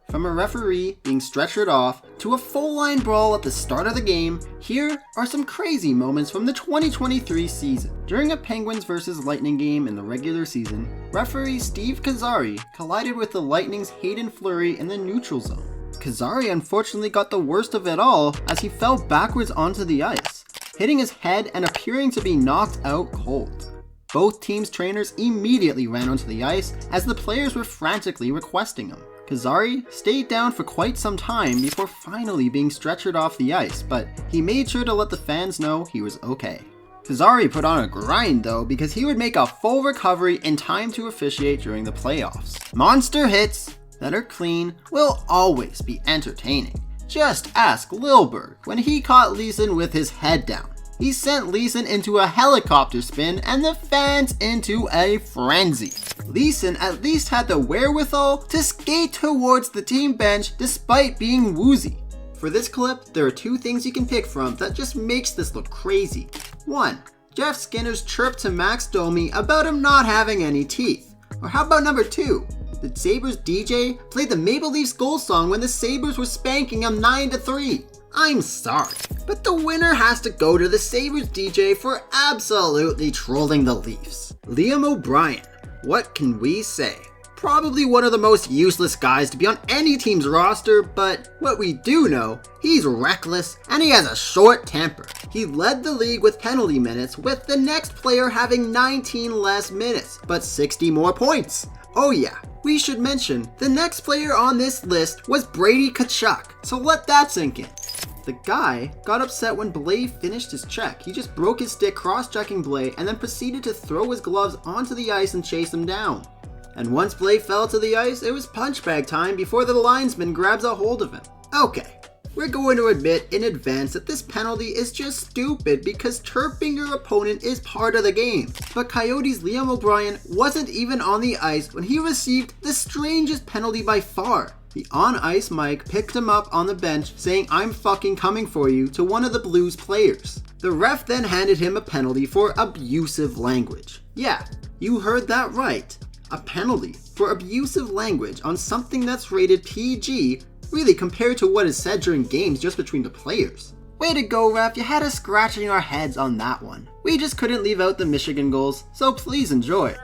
From a referee being stretchered off to a full-line brawl at the start of the game, here are some crazy moments from the 2023 season. During a Penguins vs Lightning game in the regular season, referee Steve Kazari collided with the Lightning's Hayden Fleury in the neutral zone. Kazari unfortunately got the worst of it all as he fell backwards onto the ice, hitting his head and appearing to be knocked out cold. Both teams' trainers immediately ran onto the ice as the players were frantically requesting him. Kazari stayed down for quite some time before finally being stretchered off the ice, but he made sure to let the fans know he was okay. Kazari put on a grind though because he would make a full recovery in time to officiate during the playoffs. Monster hits that are clean will always be entertaining. Just ask Lilberg when he caught Leeson with his head down. He sent Leeson into a helicopter spin and the fans into a frenzy. Leeson at least had the wherewithal to skate towards the team bench despite being woozy. For this clip, there are two things you can pick from that just makes this look crazy. 1. Jeff Skinner's chirp to Max Domi about him not having any teeth. Or how about number 2? The Sabres DJ played the Maple Leafs goal song when the Sabres were spanking him 9-3. I'm sorry, but the winner has to go to the Sabres DJ for absolutely trolling the Leafs. Liam O'Brien, what can we say? Probably one of the most useless guys to be on any team's roster, but what we do know, he's reckless and he has a short temper. He led the league with penalty minutes, with the next player having 19 less minutes, but 60 more points. Oh yeah, we should mention, the next player on this list was Brady Tkachuk, so let that sink in. The guy got upset when Blais finished his check. He just broke his stick cross-checking Blais and then proceeded to throw his gloves onto the ice and chase him down. And once Blais fell to the ice, it was punch bag time before the linesman grabs a hold of him. Okay, we're going to admit in advance that this penalty is just stupid because chirping your opponent is part of the game. But Coyotes' Liam O'Brien wasn't even on the ice when he received the strangest penalty by far. The on-ice mic picked him up on the bench saying, "I'm fucking coming for you," to one of the Blues players. The ref then handed him a penalty for abusive language. Yeah, you heard that right. A penalty for abusive language on something that's rated PG, really compared to what is said during games just between the players. Way to go, ref, you had us scratching our heads on that one. We just couldn't leave out the Michigan goals, so please enjoy.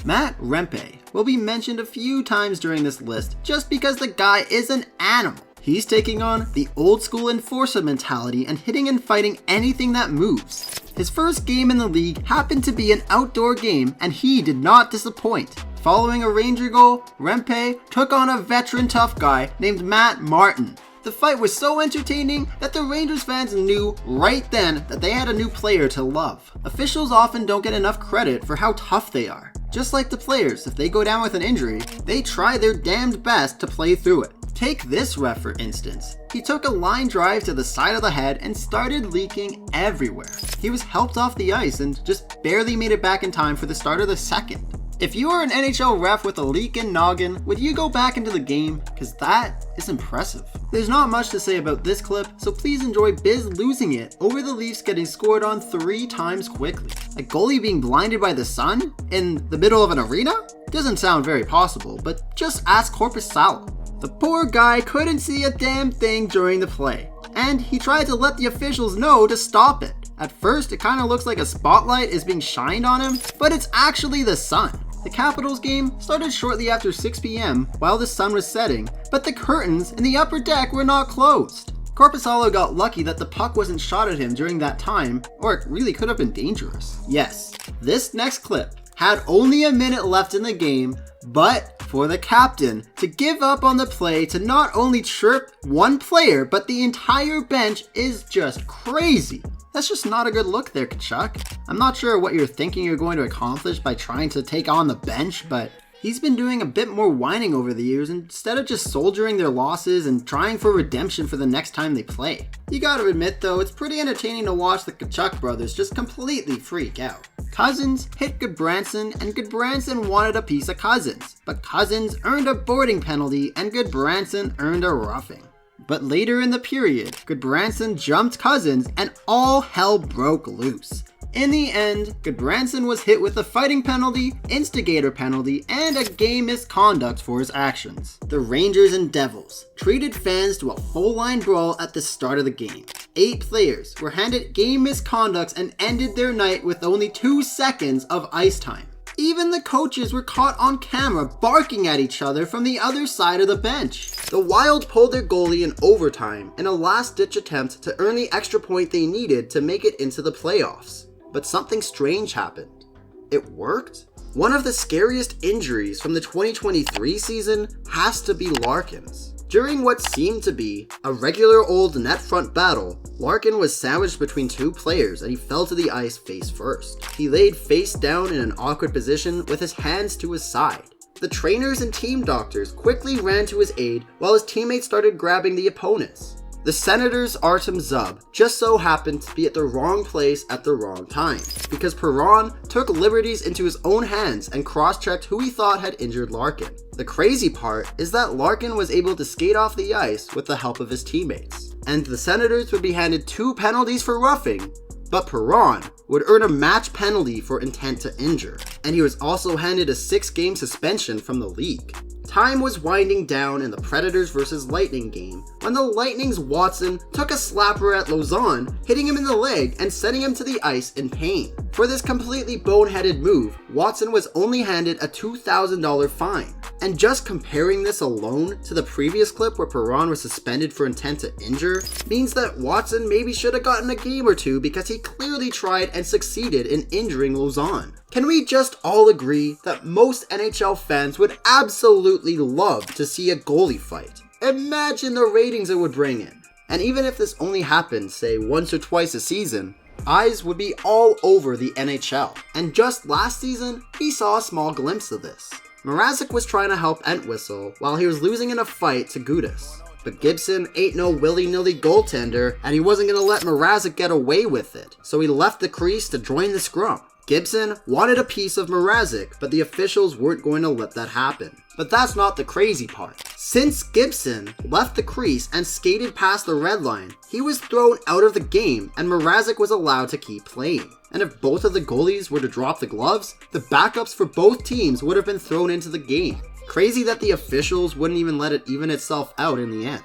Matt Rempe will be mentioned a few times during this list just because the guy is an animal. He's taking on the old school enforcer mentality and hitting and fighting anything that moves. His first game in the league happened to be an outdoor game and he did not disappoint. Following a Ranger goal, Rempe took on a veteran tough guy named Matt Martin. The fight was so entertaining that the Rangers fans knew right then that they had a new player to love. Officials often don't get enough credit for how tough they are. Just like the players, if they go down with an injury, they try their damned best to play through it. Take this ref for instance. He took a line drive to the side of the head and started leaking everywhere. He was helped off the ice and just barely made it back in time for the start of the second. If you were an NHL ref with a leaking noggin, would you go back into the game? Cause that is impressive. There's not much to say about this clip, so please enjoy Biz losing it over the Leafs getting scored on 3 times quickly. A goalie being blinded by the sun in the middle of an arena? Doesn't sound very possible, but just ask Korpisalo. The poor guy couldn't see a damn thing during the play, and he tried to let the officials know to stop it. At first, it kind of looks like a spotlight is being shined on him, but it's actually the sun. The Capitals game started shortly after 6 p.m. while the sun was setting, but the curtains in the upper deck were not closed. Korpisalo got lucky that the puck wasn't shot at him during that time, or it really could have been dangerous. Yes, this next clip had only a minute left in the game, but for the captain to give up on the play to not only chirp one player, but the entire bench is just crazy. That's just not a good look there, Tkachuk. I'm not sure what you're thinking you're going to accomplish by trying to take on the bench, but he's been doing a bit more whining over the years instead of just soldiering their losses and trying for redemption for the next time they play. You gotta admit though, it's pretty entertaining to watch the Tkachuk brothers just completely freak out. Cousins hit Goodbranson and Goodbranson wanted a piece of Cousins, but Cousins earned a boarding penalty and Goodbranson earned a roughing. But later in the period, Goodbranson jumped Cousins and all hell broke loose. In the end, Goodbranson was hit with a fighting penalty, instigator penalty, and a game misconduct for his actions. The Rangers and Devils treated fans to a full-line brawl at the start of the game. 8 players were handed game misconducts and ended their night with only 2 seconds of ice time. Even the coaches were caught on camera barking at each other from the other side of the bench. The Wild pulled their goalie in overtime in a last-ditch attempt to earn the extra point they needed to make it into the playoffs. But something strange happened. It worked? One of the scariest injuries from the 2023 season has to be Larkin's. During what seemed to be a regular old net front battle, Larkin was sandwiched between 2 players and he fell to the ice face first. He laid face down in an awkward position with his hands to his side. The trainers and team doctors quickly ran to his aid while his teammates started grabbing the opponents. The Senators' Artem Zub just so happened to be at the wrong place at the wrong time, because Perron took liberties into his own hands and cross-checked who he thought had injured Larkin. The crazy part is that Larkin was able to skate off the ice with the help of his teammates, and the Senators would be handed 2 penalties for roughing, but Perron would earn a match penalty for intent to injure, and he was also handed a 6-game suspension from the league. Time was winding down in the Predators vs Lightning game when the Lightning's Watson took a slapper at Lauzon, hitting him in the leg and sending him to the ice in pain. For this completely boneheaded move, Watson was only handed a $2,000 fine. And just comparing this alone to the previous clip where Perron was suspended for intent to injure means that Watson maybe should have gotten a game or 2 because he clearly tried and succeeded in injuring Lauzon. Can we just all agree that most NHL fans would absolutely love to see a goalie fight? Imagine the ratings it would bring in. And even if this only happened, say, once or twice a season, eyes would be all over the NHL. And just last season, we saw a small glimpse of this. Mrazek was trying to help Entwistle while he was losing in a fight to Gudas. But Gibson ain't no willy-nilly goaltender, and he wasn't going to let Mrazek get away with it, so he left the crease to join the scrum. Gibson wanted a piece of Mrazek, but the officials weren't going to let that happen. But that's not the crazy part. Since Gibson left the crease and skated past the red line, he was thrown out of the game and Mrazek was allowed to keep playing. And if both of the goalies were to drop the gloves, the backups for both teams would have been thrown into the game. Crazy that the officials wouldn't even let it even itself out in the end.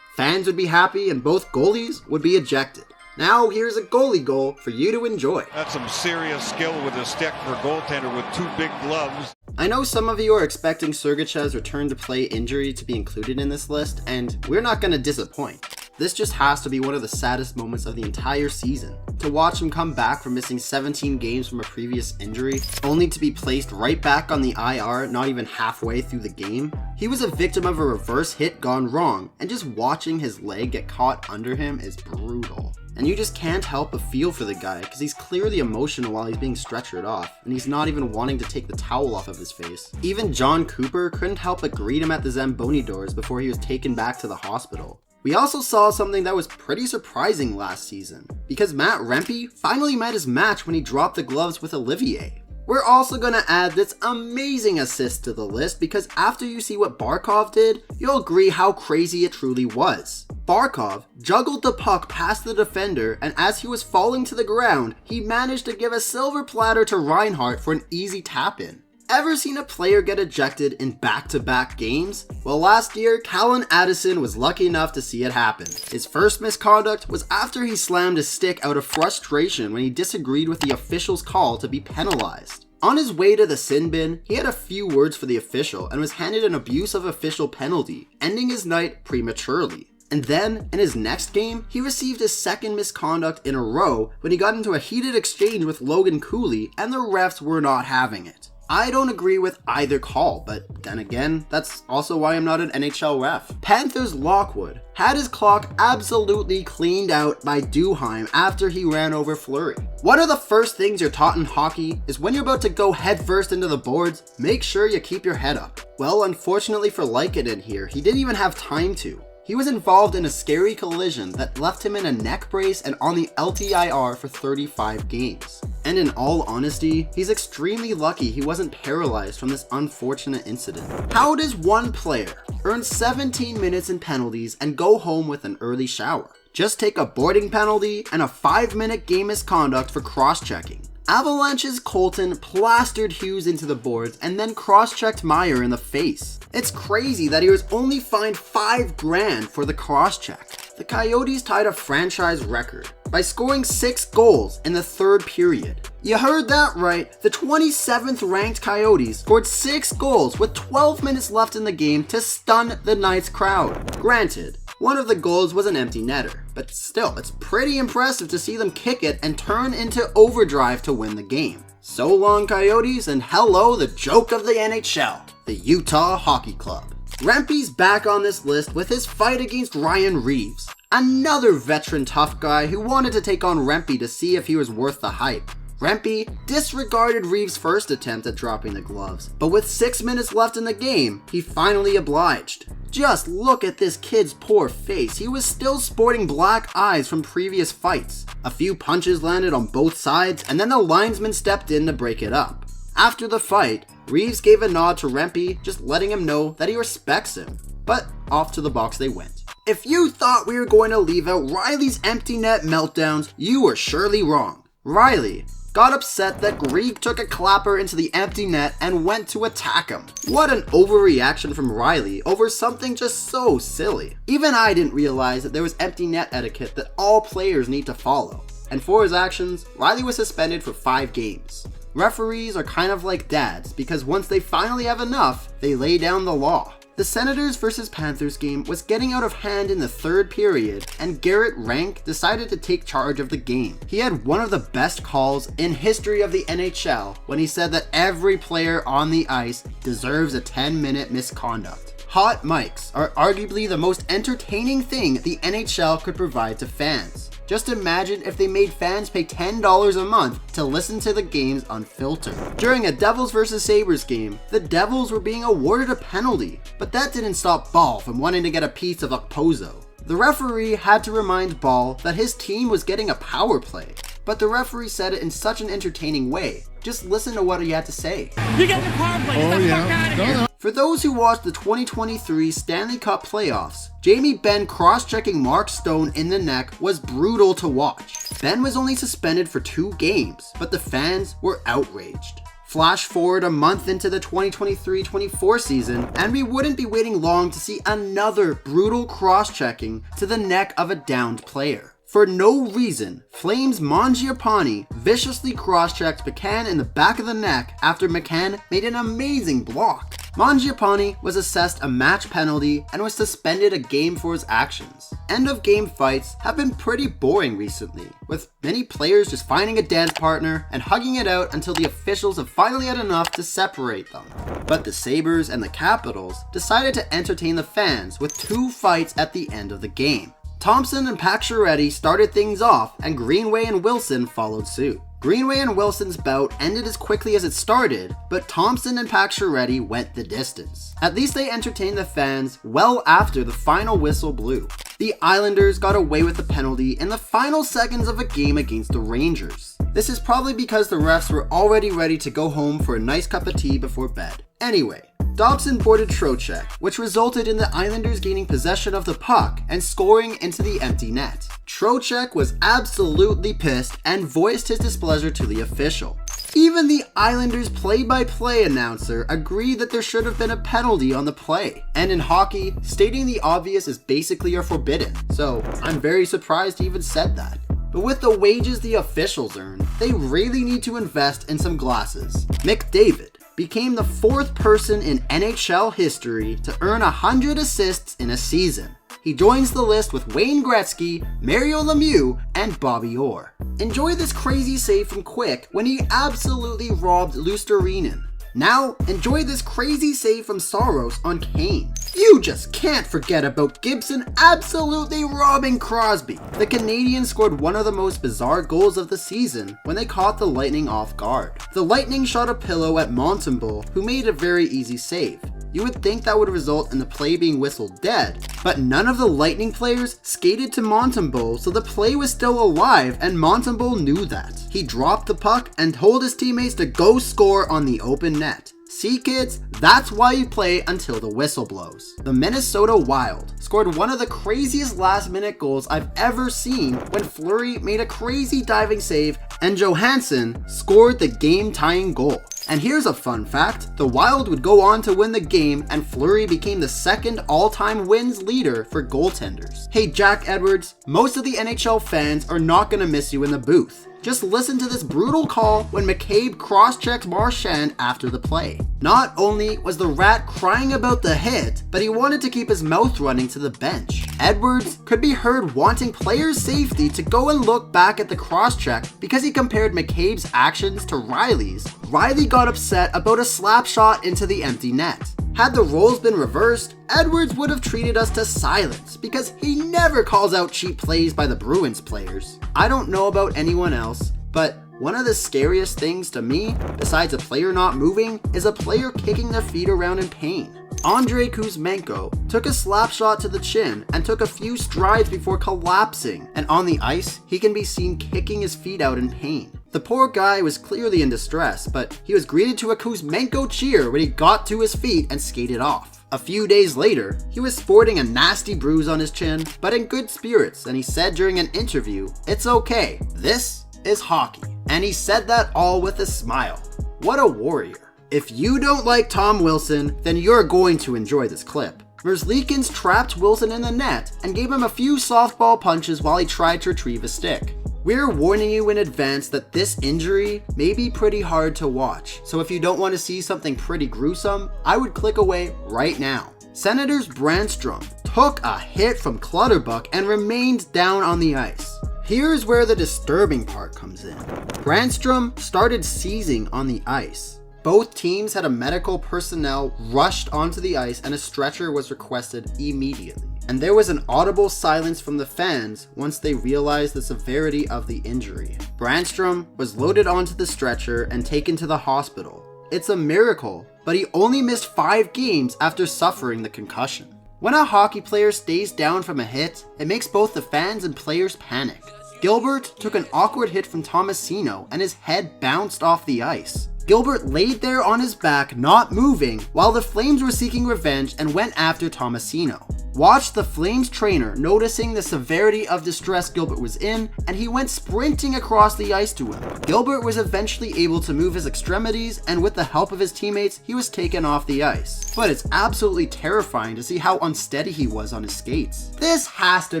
Fans would be happy and both goalies would be ejected. Now here's a goalie goal for you to enjoy. That's some serious skill with a stick for a goaltender with 2 big gloves. I know some of you are expecting Sergachev's return to play injury to be included in this list, and we're not going to disappoint. This just has to be one of the saddest moments of the entire season. To watch him come back from missing 17 games from a previous injury, only to be placed right back on the IR not even halfway through the game. He was a victim of a reverse hit gone wrong, and just watching his leg get caught under him is brutal. And you just can't help but feel for the guy, because he's clearly emotional while he's being stretchered off, and he's not even wanting to take the towel off of his face. Even John Cooper couldn't help but greet him at the Zamboni doors before he was taken back to the hospital. We also saw something that was pretty surprising last season, because Matt Rempe finally met his match when he dropped the gloves with Olivier. We're also going to add this amazing assist to the list because after you see what Barkov did, you'll agree how crazy it truly was. Barkov juggled the puck past the defender, and as he was falling to the ground, he managed to give a silver platter to Reinhart for an easy tap-in. Ever seen a player get ejected in back-to-back games? Well, last year, Callan Addison was lucky enough to see it happen. His first misconduct was after he slammed his stick out of frustration when he disagreed with the official's call to be penalized. On his way to the sin bin, he had a few words for the official and was handed an abuse of official penalty, ending his night prematurely. And then, in his next game, he received his second misconduct in a row when he got into a heated exchange with Logan Cooley and the refs were not having it. I don't agree with either call, but then again, that's also why I'm not an NHL ref. Panthers' Lockwood had his clock absolutely cleaned out by Duheim after he ran over Fleury. One of the first things you're taught in hockey is when you're about to go headfirst into the boards, make sure you keep your head up. Well, unfortunately for Lykinen here, he didn't even have time to. He was involved in a scary collision that left him in a neck brace and on the LTIR for 35 games. And in all honesty, he's extremely lucky he wasn't paralyzed from this unfortunate incident. How does one player earn 17 minutes in penalties and go home with an early shower. Just take a boarding penalty and a 5-minute game misconduct for cross-checking. Avalanche's Colton plastered Hughes into the boards and then cross-checked Meyer in the face. It's crazy that he was only fined $5,000 for the cross-check. The Coyotes tied a franchise record by scoring 6 goals in the third period. You heard that right, the 27th ranked Coyotes scored 6 goals with 12 minutes left in the game to stun the Knights crowd. Granted, one of the goals was an empty netter, but still, it's pretty impressive to see them kick it and turn into overdrive to win the game. So long, Coyotes, and hello, the joke of the NHL, the Utah Hockey Club. Rempe's back on this list with his fight against Ryan Reaves, another veteran tough guy who wanted to take on Rempe to see if he was worth the hype. Rempe disregarded Reaves' first attempt at dropping the gloves, but with 6 minutes left in the game, he finally obliged. Just look at this kid's poor face. He was still sporting black eyes from previous fights. A few punches landed on both sides, and then the linesman stepped in to break it up. After the fight, Reaves gave a nod to Rempe, just letting him know that he respects him. But off to the box they went. If you thought we were going to leave out Riley's empty net meltdowns, you were surely wrong. Riley got upset that Greek took a clapper into the empty net and went to attack him. What an overreaction from Riley over something just so silly. Even I didn't realize that there was empty net etiquette that all players need to follow. And for his actions, Riley was suspended for 5 games. Referees are kind of like dads because once they finally have enough, they lay down the law. The Senators vs Panthers game was getting out of hand in the third period, and Garrett Rank decided to take charge of the game. He had one of the best calls in history of the NHL when he said that every player on the ice deserves a 10-minute misconduct. Hot mics are arguably the most entertaining thing the NHL could provide to fans. Just imagine if they made fans pay $10 a month to listen to the games unfiltered. During a Devils vs Sabres game, the Devils were being awarded a penalty, but that didn't stop Ball from wanting to get a piece of Okposo. The referee had to remind Ball that his team was getting a power play, but the referee said it in such an entertaining way. Just listen to what he had to say. You get your power play, get the fuck out of here! For those who watched the 2023 Stanley Cup playoffs, Jamie Benn cross-checking Mark Stone in the neck was brutal to watch. Ben was only suspended for 2 games, but the fans were outraged. Flash forward a month into the 2023-24 season, and we wouldn't be waiting long to see another brutal cross-checking to the neck of a downed player. For no reason, Flames Mangiapane viciously cross-checked McCann in the back of the neck after McCann made an amazing block. Mangiapane was assessed a match penalty and was suspended a game for his actions. End-of-game fights have been pretty boring recently, with many players just finding a dance partner and hugging it out until the officials have finally had enough to separate them. But the Sabres and the Capitals decided to entertain the fans with 2 fights at the end of the game. Thompson and Pacioretty started things off, and Greenway and Wilson followed suit. Greenway and Wilson's bout ended as quickly as it started, but Thompson and Pacioretty went the distance. At least they entertained the fans well after the final whistle blew. The Islanders got away with the penalty in the final seconds of a game against the Rangers. This is probably because the refs were already ready to go home for a nice cup of tea before bed. Anyway, Dobson boarded Trocheck, which resulted in the Islanders gaining possession of the puck and scoring into the empty net. Trocheck was absolutely pissed and voiced his displeasure to the official. Even the Islanders play-by-play announcer agreed that there should have been a penalty on the play. And in hockey, stating the obvious is basically forbidden, so I'm very surprised he even said that. But with the wages the officials earn, they really need to invest in some glasses. McDavid became the 4th person in NHL history to earn 100 assists in a season. He joins the list with Wayne Gretzky, Mario Lemieux, and Bobby Orr. Enjoy this crazy save from Quick when he absolutely robbed Lusterinen. Now, enjoy this crazy save from Saros on Kane. You just can't forget about Gibson absolutely robbing Crosby. The Canadiens scored one of the most bizarre goals of the season when they caught the Lightning off guard. The Lightning shot a pillow at Montembeault, who made a very easy save. You would think that would result in the play being whistled dead, but none of the Lightning players skated to Montembeault, so the play was still alive, and Montembeault knew that. He dropped the puck and told his teammates to go score on the open net. See kids, that's why you play until the whistle blows. The Minnesota Wild scored one of the craziest last-minute goals I've ever seen when Fleury made a crazy diving save and Johansson scored the game-tying goal. And here's a fun fact, the Wild would go on to win the game and Fleury became the second all-time wins leader for goaltenders. Hey Jack Edwards, most of the NHL fans are not gonna miss you in the booth. Just listen to this brutal call when McCabe cross-checks Marchand after the play. Not only was the Rat crying about the hit, but he wanted to keep his mouth running to the bench. Edwards could be heard wanting players' safety to go and look back at the cross-check because he compared McCabe's actions to Riley's. Riley got upset about a slap shot into the empty net. Had the roles been reversed, Edwards would have treated us to silence because he never calls out cheap plays by the Bruins players. I don't know about anyone else, but one of the scariest things to me, besides a player not moving, is a player kicking their feet around in pain. Andrei Kuzmenko took a slap shot to the chin and took a few strides before collapsing, and on the ice, he can be seen kicking his feet out in pain. The poor guy was clearly in distress, but he was greeted to a Kuzmenko cheer when he got to his feet and skated off. A few days later, he was sporting a nasty bruise on his chin, but in good spirits, and he said during an interview, "It's okay, this is hockey." And he said that all with a smile. What a warrior. If you don't like Tom Wilson, then you're going to enjoy this clip. Merzlikins trapped Wilson in the net and gave him a few softball punches while he tried to retrieve a stick. We're warning you in advance that this injury may be pretty hard to watch, so if you don't want to see something pretty gruesome, I would click away right now. Senators Brandstrom took a hit from Clutterbuck and remained down on the ice. Here's where the disturbing part comes in. Brandstrom started seizing on the ice. Both teams had a medical personnel rushed onto the ice and a stretcher was requested immediately. And there was an audible silence from the fans once they realized the severity of the injury. Brandstrom was loaded onto the stretcher and taken to the hospital. It's a miracle, but he only missed 5 games after suffering the concussion. When a hockey player stays down from a hit, it makes both the fans and players panic. Gilbert took an awkward hit from Tomasino and his head bounced off the ice. Gilbert laid there on his back, not moving, while the Flames were seeking revenge and went after Tomasino. Watch the Flames trainer noticing the severity of distress Gilbert was in, and he went sprinting across the ice to him. Gilbert was eventually able to move his extremities, and with the help of his teammates, he was taken off the ice. But it's absolutely terrifying to see how unsteady he was on his skates. This has to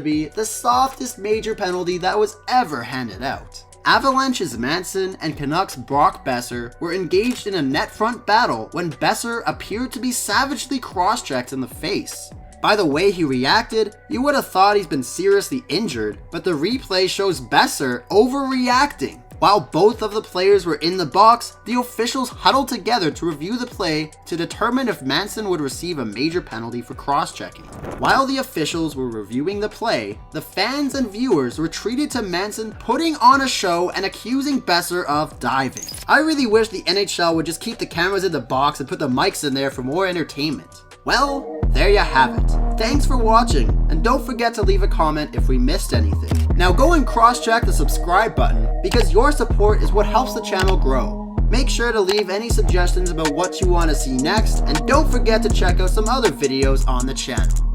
be the softest major penalty that was ever handed out. Avalanche's Manson and Canucks' Brock Besser were engaged in a net front battle when Besser appeared to be savagely cross-checked in the face. By the way he reacted, you would have thought he's been seriously injured, but the replay shows Besser overreacting. While both of the players were in the box, the officials huddled together to review the play to determine if Manson would receive a major penalty for cross-checking. While the officials were reviewing the play, the fans and viewers were treated to Manson putting on a show and accusing Besser of diving. I really wish the NHL would just keep the cameras in the box and put the mics in there for more entertainment. Well, there you have it. Thanks for watching, and don't forget to leave a comment if we missed anything. Now go and cross-check the subscribe button, because your support is what helps the channel grow. Make sure to leave any suggestions about what you want to see next, and don't forget to check out some other videos on the channel.